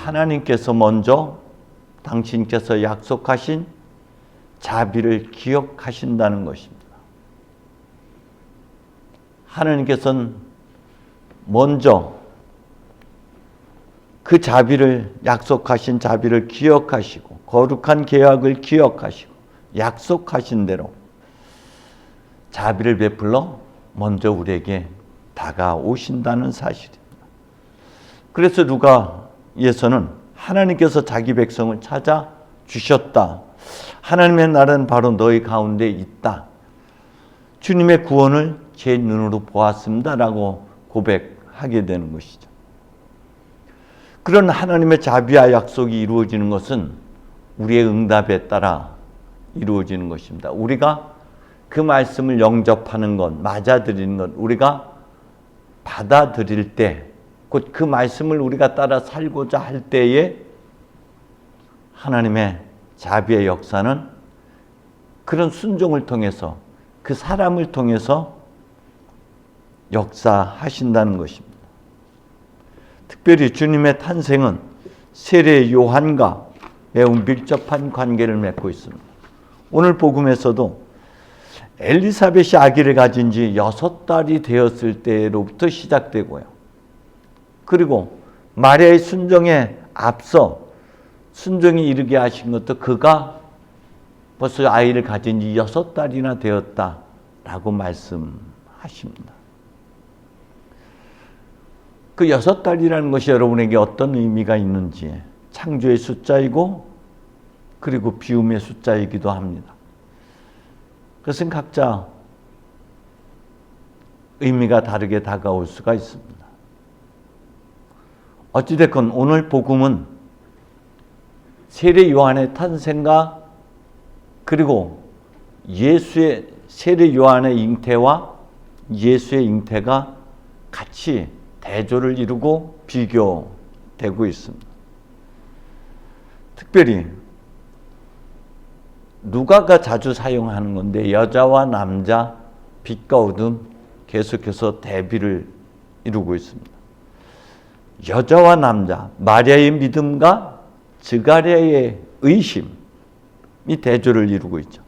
하나님께서 먼저 당신께서 약속하신 자비를 기억하신다는 것입니다. 하나님께서는 먼저 그 자비를, 약속하신 자비를 기억하시고 거룩한 계약을 기억하시고 약속하신 대로 자비를 베풀러 먼저 우리에게 다가오신다는 사실입니다. 그래서 루가에서는 하나님께서 자기 백성을 찾아주셨다. 하나님의 나라는 바로 너희 가운데 있다. 주님의 구원을 제 눈으로 보았습니다. 라고 고백하게 되는 것이죠. 그런 하나님의 자비와 약속이 이루어지는 것은 우리의 응답에 따라 이루어지는 것입니다. 우리가 그 말씀을 영접하는 것, 맞아들이는 것, 우리가 받아들일 때, 곧 그 말씀을 우리가 따라 살고자 할 때에 하나님의 자비의 역사는 그런 순종을 통해서, 그 사람을 통해서 역사하신다는 것입니다. 특별히 주님의 탄생은 세례 요한과 매우 밀접한 관계를 맺고 있습니다. 오늘 복음에서도 엘리사벳이 아기를 가진 지 6달이 되었을 때로부터 시작되고요. 그리고 마리아의 순종에 앞서 순종이 이르게 하신 것도 그가 벌써 아이를 가진 지 6달이나 되었다라고 말씀하십니다. 그 6달이라는 것이 여러분에게 어떤 의미가 있는지, 창조의 숫자이고 그리고 비움의 숫자이기도 합니다. 그것은 각자 의미가 다르게 다가올 수가 있습니다. 어찌됐건 오늘 복음은 세례 요한의 탄생과 그리고 예수의, 세례 요한의 잉태와 예수의 잉태가 같이 대조를 이루고 비교되고 있습니다. 특별히 누가가 자주 사용하는 건데 여자와 남자, 빛과 어둠 계속해서 대비를 이루고 있습니다. 여자와 남자, 마리아의 믿음과 스가랴의 의심이 대조를 이루고 있죠.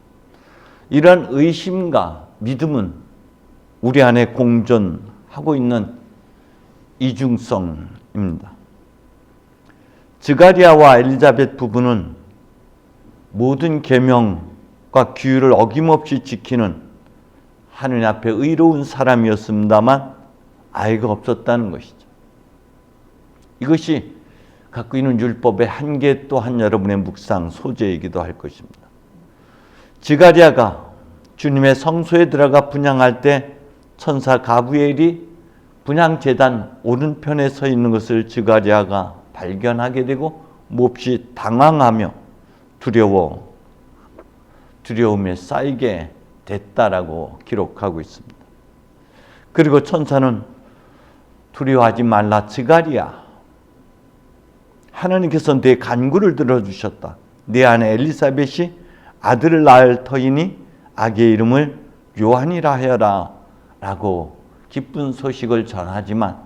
이러한 의심과 믿음은 우리 안에 공존하고 있는 이중성입니다. 스가랴와 엘리자벳 부부는 모든 계명과 규율을 어김없이 지키는 하느님 앞에 의로운 사람이었습니다만 아이가 없었다는 것이죠. 이것이 갖고 있는 율법의 한계 또한 여러분의 묵상 소재이기도 할 것입니다. 스가랴가 주님의 성소에 들어가 분향할 때 천사 가브리엘이 분향제단 오른편에 서 있는 것을 스가랴가 발견하게 되고 몹시 당황하며 두려움에 쌓이게 됐다라고 기록하고 있습니다. 그리고 천사는 두려워하지 말라 스가랴, 하나님께서 내 간구를 들어주셨다. 내 아내 엘리사벳이 아들을 낳을 터이니 아기의 이름을 요한이라 하여라 라고 기쁜 소식을 전하지만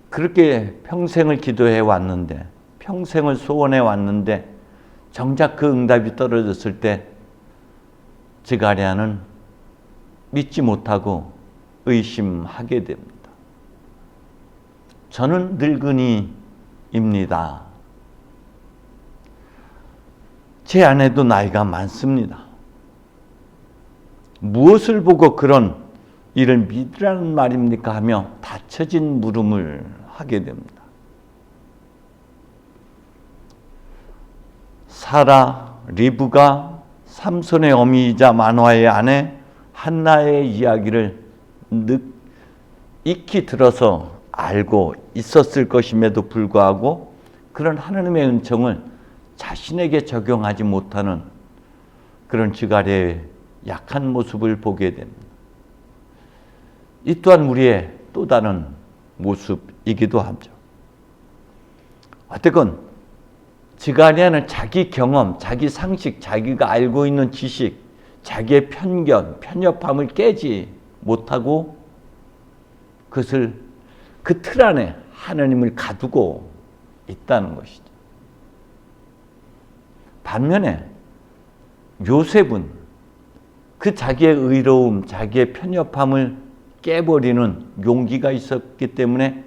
그렇게 평생을 기도해 왔는데, 평생을 소원해 왔는데 정작 그 응답이 떨어졌을 때 스가랴는 믿지 못하고 의심하게 됩니다. 저는 늙은이입니다. 제 아내도 나이가 많습니다. 무엇을 보고 그런 일을 믿으라는 말입니까? 하며 닫혀진 물음을 하게 됩니다. 사라, 리브가 삼손의 어미이자 마노아의 아내 한나의 이야기를 익히 들어서 알고 있었을 것임에도 불구하고 그런 하나님의 은총을 자신에게 적용하지 못하는 그런 스가랴의 약한 모습을 보게 됩니다. 이 또한 우리의 또 다른 모습이기도 하죠. 어쨌건 스가랴는 자기 경험, 자기 상식, 자기가 알고 있는 지식, 자기의 편견, 편협함을 깨지 못하고 그것을 그 틀 안에 하나님을 가두고 있다는 것이죠. 반면에 요셉은 그 자기의 의로움, 자기의 편협함을 깨버리는 용기가 있었기 때문에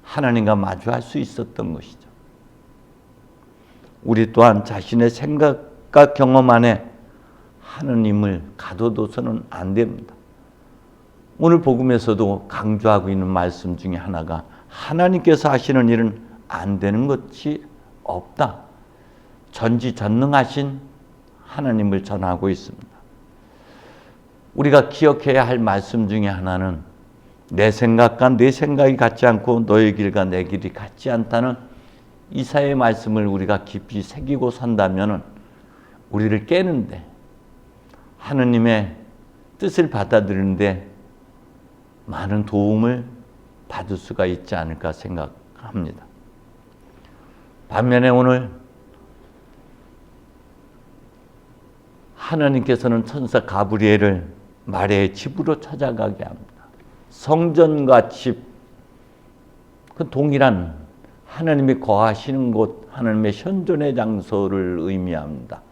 하나님과 마주할 수 있었던 것이죠. 우리 또한 자신의 생각과 경험 안에 하느님을 가둬둬서는 안 됩니다. 오늘 복음에서도 강조하고 있는 말씀 중에 하나가 하나님께서 하시는 일은 안 되는 것이 없다. 전지전능하신 하나님을 전하고 있습니다. 우리가 기억해야 할 말씀 중에 하나는 내 생각과 내 생각이 같지 않고 너의 길과 내 길이 같지 않다는 이사야의 말씀을 우리가 깊이 새기고 산다면 우리를 깨는데 하느님의 뜻을 받아들이는데 많은 도움을 받을 수가 있지 않을까 생각합니다. 반면에 오늘 하나님께서는 천사 가브리엘을 마리아의 집으로 찾아가게 합니다. 성전과 집, 그 동일한 하나님이 거하시는 곳, 하나님의 현존의 장소를 의미합니다.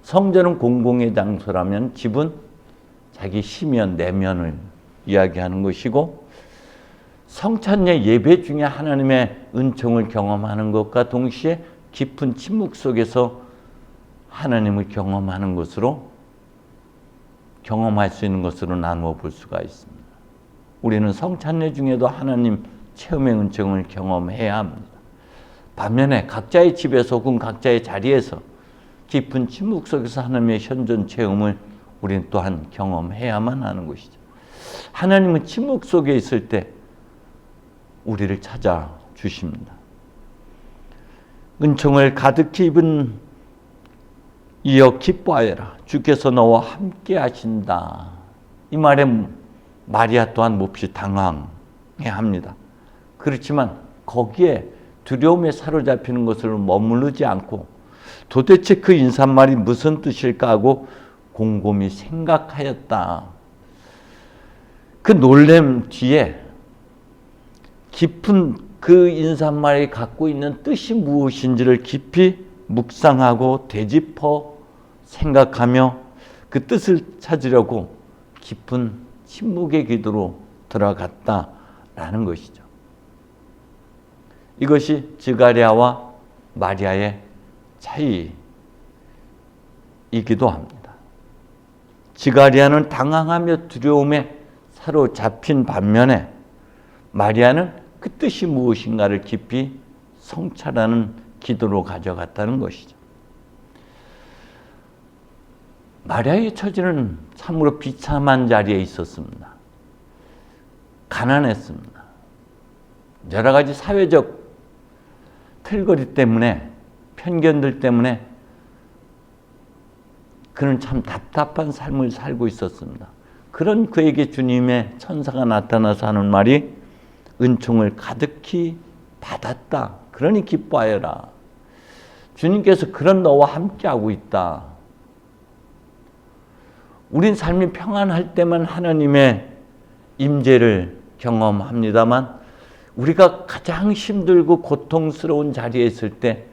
성전은 공공의 장소라면 집은 자기 시면, 내면을 이야기하는 것이고 성찬례 예배 중에 하나님의 은총을 경험하는 것과 동시에 깊은 침묵 속에서 하나님을 경험하는 것으로 경험할 수 있는 것으로 나누어 볼 수가 있습니다. 우리는 성찬례 중에도 하나님 체험의 은총을 경험해야 합니다. 반면에 각자의 집에서 혹은 각자의 자리에서 깊은 침묵 속에서 하나님의 현존 체험을 우리는 또한 경험해야만 하는 것이죠. 하나님은 침묵 속에 있을 때 우리를 찾아주십니다. 은총을 가득히 입은 이어 기뻐하여라. 주께서 너와 함께 하신다. 이 말에 마리아 또한 몹시 당황해합니다. 그렇지만 거기에 두려움에 사로잡히는 것을 머무르지 않고 도대체 그 인사말이 무슨 뜻일까 하고 곰곰이 생각하였다. 그 놀램 뒤에 깊은 그 인사말이 갖고 있는 뜻이 무엇인지를 깊이 묵상하고 되짚어 생각하며 그 뜻을 찾으려고 깊은 침묵의 기도로 들어갔다라는 것이죠. 이것이 스가랴와 마리아의 차이이기도 합니다. 스가랴는 당황하며 두려움에 사로잡힌 반면에 마리아는 그 뜻이 무엇인가를 깊이 성찰하는 기도로 가져갔다는 것이죠. 마리아의 처지는 참으로 비참한 자리에 있었습니다. 가난했습니다. 여러 가지 사회적 틀거리 때문에, 편견들 때문에 그는 참 답답한 삶을 살고 있었습니다. 그런 그에게 주님의 천사가 나타나서 하는 말이 은총을 가득히 받았다. 그러니 기뻐하여라. 주님께서 그런 너와 함께하고 있다. 우린 삶이 평안할 때만 하나님의 임재를 경험합니다만 우리가 가장 힘들고 고통스러운 자리에 있을 때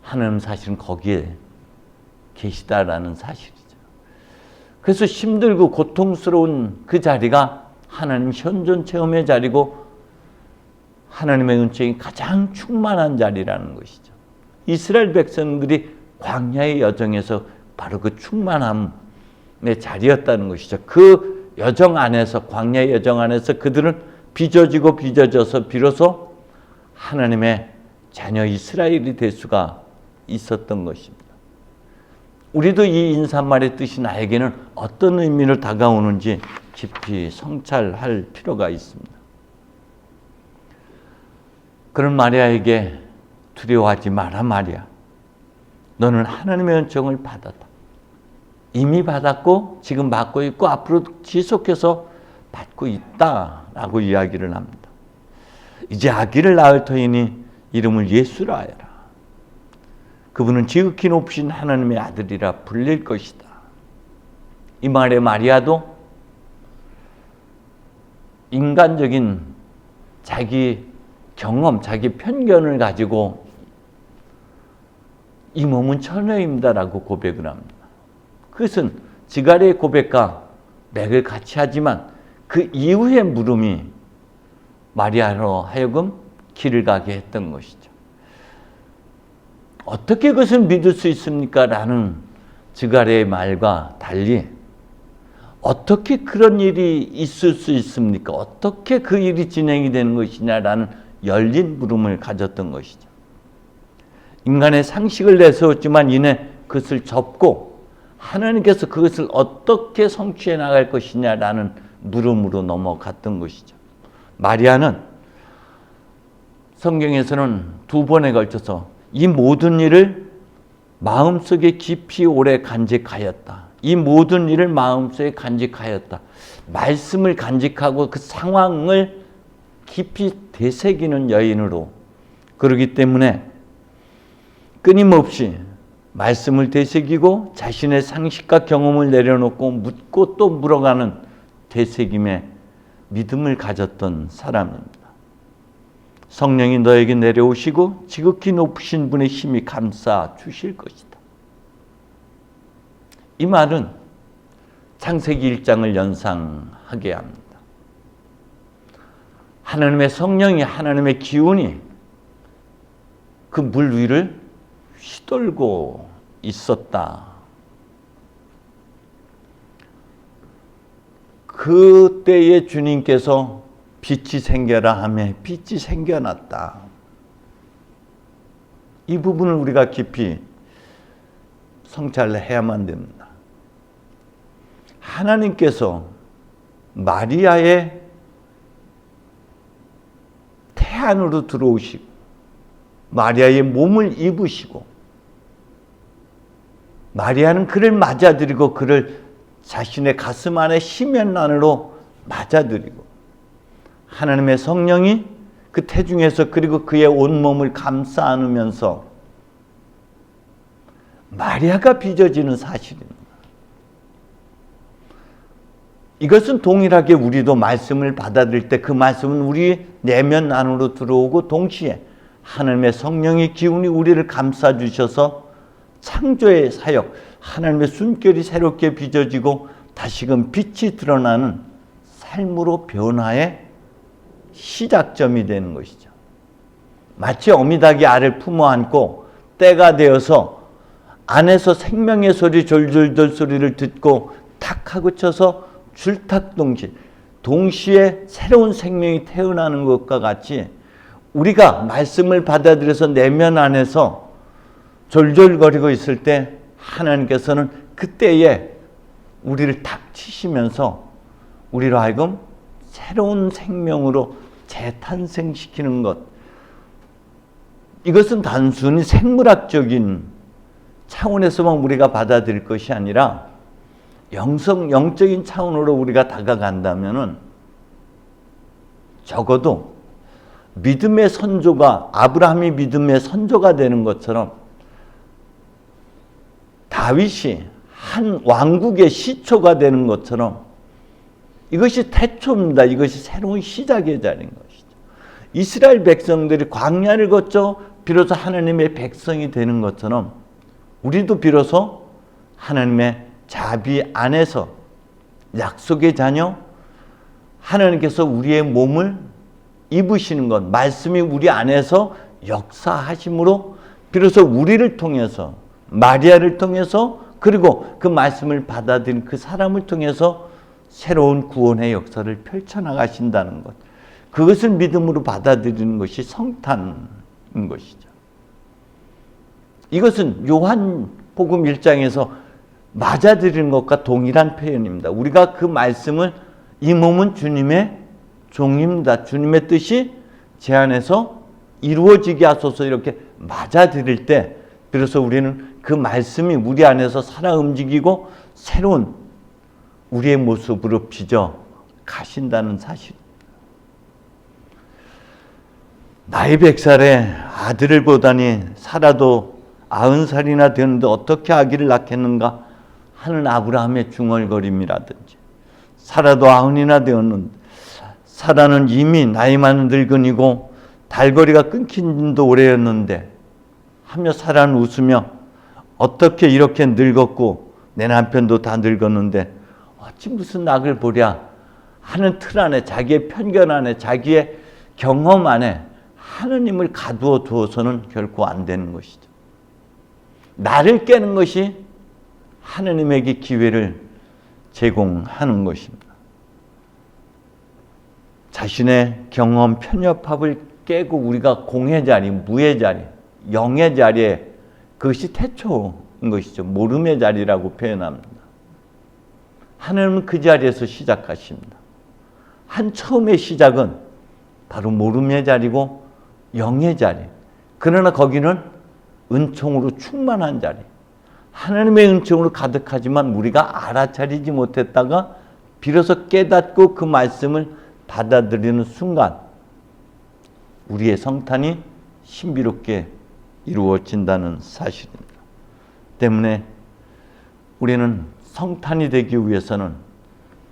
하나님 사실은 거기에 계시다라는 사실이죠. 그래서 힘들고 고통스러운 그 자리가 하나님 현존 체험의 자리고 하나님의 은총이 가장 충만한 자리라는 것이죠. 이스라엘 백성들이 광야의 여정에서 바로 그 충만함의 자리였다는 것이죠. 그 여정 안에서, 광야의 여정 안에서 그들은 빚어지고 빚어져서 비로소 하나님의 자녀 이스라엘이 될 수가 있었던 것입니다. 우리도 이 인사말의 뜻이 나에게는 어떤 의미로 다가오는지 깊이 성찰할 필요가 있습니다. 그런 마리아에게 두려워하지 마라 마리아. 너는 하나님의 은총을 받았다. 이미 받았고 지금 받고 있고 앞으로 지속해서 받고 있다라고 이야기를 합니다. 이제 아기를 낳을 터이니 이름을 예수라 하여라. 그분은 지극히 높으신 하나님의 아들이라 불릴 것이다. 이 말에 마리아도 인간적인 자기 경험, 자기 편견을 가지고 이 몸은 처녀입니다라고 고백을 합니다. 그것은 지가랴의 고백과 맥을 같이 하지만 그 이후의 물음이 마리아로 하여금 길을 가게 했던 것이죠. 어떻게 그것을 믿을 수 있습니까? 라는 지가랴의 말과 달리 어떻게 그런 일이 있을 수 있습니까? 어떻게 그 일이 진행이 되는 것이냐라는 열린 물음을 가졌던 것이죠. 인간의 상식을 내세웠지만 이내 그것을 접고 하나님께서 그것을 어떻게 성취해 나갈 것이냐라는 물음으로 넘어갔던 것이죠. 마리아는 성경에서는 2번에 걸쳐서 이 모든 일을 마음속에 깊이 오래 간직하였다. 이 모든 일을 마음속에 간직하였다. 말씀을 간직하고 그 상황을 깊이 되새기는 여인으로, 그러기 때문에 끊임없이 말씀을 되새기고 자신의 상식과 경험을 내려놓고 묻고 또 물어가는 되새김의 믿음을 가졌던 사람입니다. 성령이 너에게 내려오시고 지극히 높으신 분의 힘이 감싸 주실 것이다. 이 말은 창세기 1장을 연상하게 합니다. 하나님의 성령이, 하나님의 기운이 그 물 위를 휘돌고 있었다. 그때에 주님께서 빛이 생겨라 하며 빛이 생겨났다. 이 부분을 우리가 깊이 성찰을 해야만 됩니다. 하나님께서 마리아의 태 안으로 들어오시고 마리아의 몸을 입으시고 마리아는 그를 맞아들이고 그를 자신의 가슴 안에 심연 안으로 맞아들이고 하나님의 성령이 그 태중에서 그리고 그의 온몸을 감싸 안으면서 마리아가 빚어지는 사실입니다. 이것은 동일하게 우리도 말씀을 받아들일 때 그 말씀은 우리 내면 안으로 들어오고 동시에 하나님의 성령의 기운이 우리를 감싸 주셔서 창조의 사역, 하나님의 숨결이 새롭게 빚어지고 다시금 빛이 드러나는 삶으로 변화의 시작점이 되는 것이죠. 마치 어미닭이 알을 품어 안고 때가 되어서 안에서 생명의 소리, 졸졸졸 소리를 듣고 탁 하고 쳐서 줄탁동시 동시에 새로운 생명이 태어나는 것과 같이 우리가 말씀을 받아들여서 내면 안에서 졸졸거리고 있을 때 하나님께서는 그때에 우리를 탁 치시면서 우리로 하여금 새로운 생명으로 재탄생시키는 것. 이것은 단순히 생물학적인 차원에서만 우리가 받아들일 것이 아니라 영적인 차원으로 우리가 다가간다면은 적어도 믿음의 선조가 아브라함이 믿음의 선조가 되는 것처럼 다윗이 한 왕국의 시초가 되는 것처럼 이것이 태초입니다. 이것이 새로운 시작의 자리인 것이죠. 이스라엘 백성들이 광야를 거쳐 비로소 하나님의 백성이 되는 것처럼 우리도 비로소 하나님의 자비 안에서 약속의 자녀, 하나님께서 우리의 몸을 입으시는 것, 말씀이 우리 안에서 역사하심으로 비로소 우리를 통해서, 마리아를 통해서, 그리고 그 말씀을 받아들인 그 사람을 통해서 새로운 구원의 역사를 펼쳐나가신다는 것. 그것을 믿음으로 받아들이는 것이 성탄인 것이죠. 이것은 요한복음 1장에서 맞아들이는 것과 동일한 표현입니다. 우리가 그 말씀을 이 몸은 주님의 종입니다. 주님의 뜻이 제 안에서 이루어지게 하소서 이렇게 맞아들일 때 비로소 우리는 그 말씀이 우리 안에서 살아 움직이고 새로운 우리의 모습으로 빚어 가신다는 사실. 나이 100살에 아들을 보다니 살아도 90살이나 되는데 어떻게 아기를 낳겠는가 하는 아브라함의 중얼거림이라든지, 살아도 90이나 되었는데 사라는 이미 나이 많은 늙은이고 달거리가 끊긴 지도 오래였는데 하며 사라는 웃으며 어떻게 이렇게 늙었고 내 남편도 다 늙었는데 어찌 무슨 낙을 보랴 하는 틀 안에 자기의 편견 안에 자기의 경험 안에 하느님을 가두어 두어서는 결코 안 되는 것이죠. 나를 깨는 것이 하느님에게 기회를 제공하는 것입니다. 자신의 경험, 편협합을 깨고 우리가 공의 자리, 무의 자리, 영의 자리에 그것이 태초인 것이죠. 모름의 자리라고 표현합니다. 하나님은 그 자리에서 시작하십니다. 한 처음의 시작은 바로 모름의 자리고 영의 자리. 그러나 거기는 은총으로 충만한 자리. 하나님의 은총으로 가득하지만 우리가 알아차리지 못했다가 비로소 깨닫고 그 말씀을 받아들이는 순간 우리의 성탄이 신비롭게 이루어진다는 사실입니다. 때문에 우리는 성탄이 되기 위해서는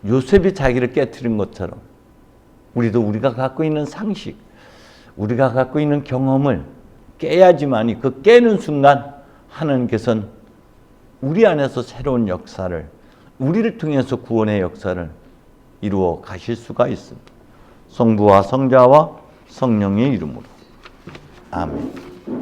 요셉이 자기를 깨트린 것처럼 우리도 우리가 갖고 있는 상식, 우리가 갖고 있는 경험을 깨야지만이 그 깨는 순간 하나님께서는 우리 안에서 새로운 역사를, 우리를 통해서 구원의 역사를 이루어 가실 수가 있습니다. 성부와 성자와 성령의 이름으로. 아멘.